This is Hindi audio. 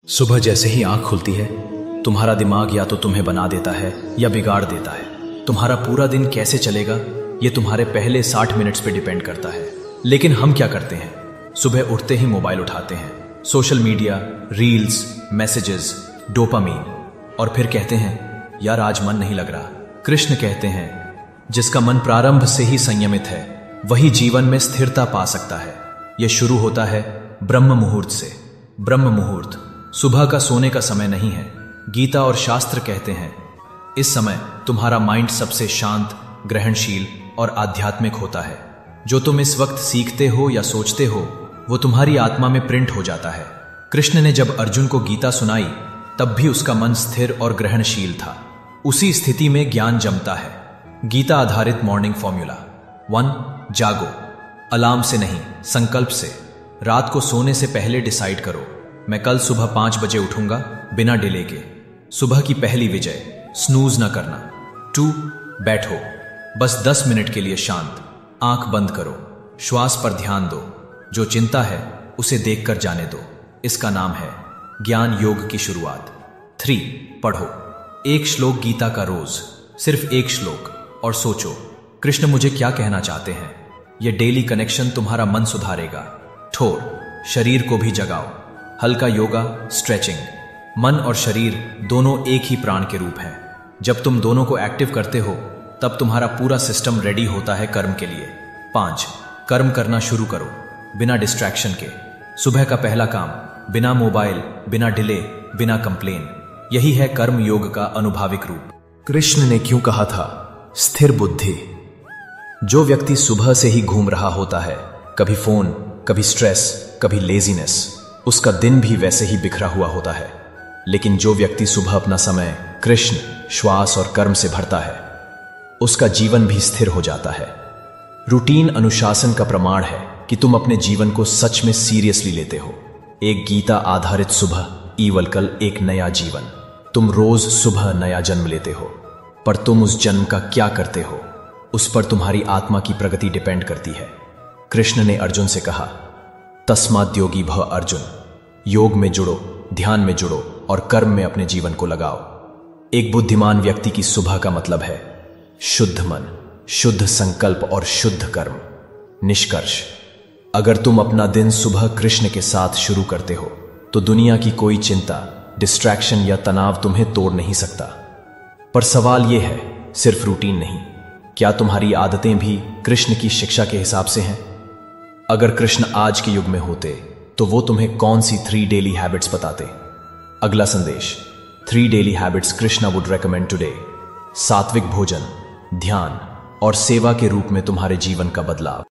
सुबह जैसे ही आंख खुलती है, तुम्हारा दिमाग या तो तुम्हें बना देता है या बिगाड़ देता है। तुम्हारा पूरा दिन कैसे चलेगा ये तुम्हारे पहले 60 मिनट्स पे डिपेंड करता है। लेकिन हम क्या करते हैं? सुबह उठते ही मोबाइल उठाते हैं, social media, reels, messages, dopamine, और फिर कहते हैं यार आज मन नहीं लग रहा। कृष्ण कहते हैं जिसका मन प्रारंभ से ही संयमित है वही जीवन में स्थिरता पा सकता है। यह शुरू होता है ब्रह्म मुहूर्त से। ब्रह्म मुहूर्त सुबह का सोने का समय नहीं है। गीता और शास्त्र कहते हैं इस समय तुम्हारा माइंड सबसे शांत, ग्रहणशील और आध्यात्मिक होता है। जो तुम इस वक्त सीखते हो या सोचते हो वो तुम्हारी आत्मा में प्रिंट हो जाता है। कृष्ण ने जब अर्जुन को गीता सुनाई तब भी उसका मन स्थिर और ग्रहणशील था। उसी स्थिति में ज्ञान जमता है। गीता आधारित मॉर्निंग फॉर्मूला 1. जागो, अलार्म से नहीं, संकल्प से। रात को सोने से पहले डिसाइड करो मैं कल सुबह 5 बजे उठूंगा बिना डिले के। सुबह की पहली विजय, स्नूज ना करना। 2. बैठो, बस 10 मिनट के लिए शांत, आंख बंद करो, श्वास पर ध्यान दो। जो चिंता है उसे देखकर जाने दो। इसका नाम है ज्ञान योग की शुरुआत। 3. पढ़ो, एक श्लोक गीता का रोज, सिर्फ एक श्लोक, और सोचो कृष्ण मुझे क्या कहना चाहते हैं। यह डेली कनेक्शन तुम्हारा मन सुधारेगा। ठोर, शरीर को भी जगाओ, हल्का योगा, स्ट्रेचिंग। मन और शरीर दोनों एक ही प्राण के रूप हैं। जब तुम दोनों को एक्टिव करते हो तब तुम्हारा पूरा सिस्टम रेडी होता है कर्म के लिए। 5. कर्म करना शुरू करो बिना डिस्ट्रैक्शन के। सुबह का पहला काम, बिना मोबाइल, बिना डिले, बिना कंप्लेन। यही है कर्म योग का अनुभाविक रूप। कृष्ण ने क्यों कहा था स्थिर बुद्धि? जो व्यक्ति सुबह से ही घूम रहा होता है, कभी फोन, कभी स्ट्रेस, कभी लेजीनेस, उसका दिन भी वैसे ही बिखरा हुआ होता है। लेकिन जो व्यक्ति सुबह अपना समय कृष्ण, श्वास और कर्म से भरता है उसका जीवन भी स्थिर हो जाता है। रूटीन अनुशासन का प्रमाण है कि तुम अपने जीवन को सच में सीरियसली लेते हो। एक गीता आधारित सुबह ईवल कल एक नया जीवन। तुम रोज सुबह नया जन्म लेते हो, पर तुम उस जन्म का क्या करते हो उस पर तुम्हारी आत्मा की प्रगति डिपेंड करती है। कृष्ण ने अर्जुन से कहा तस्माद् योगी भव अर्जुन। योग में जुड़ो, ध्यान में जुड़ो और कर्म में अपने जीवन को लगाओ। एक बुद्धिमान व्यक्ति की सुबह का मतलब है शुद्ध मन, शुद्ध संकल्प और शुद्ध कर्म। निष्कर्ष, अगर तुम अपना दिन सुबह कृष्ण के साथ शुरू करते हो तो दुनिया की कोई चिंता, डिस्ट्रैक्शन या तनाव तुम्हें तोड़ नहीं सकता। पर सवाल यह है सिर्फ रूटीन नहीं, क्या तुम्हारी आदतें भी कृष्ण की शिक्षा के हिसाब से हैं? अगर कृष्ण आज के युग में होते तो वो तुम्हें कौन सी 3 डेली हैबिट्स बताते? अगला संदेश, 3 daily habits Krishna would recommend today. सात्विक भोजन, ध्यान और सेवा के रूप में तुम्हारे जीवन का बदलाव।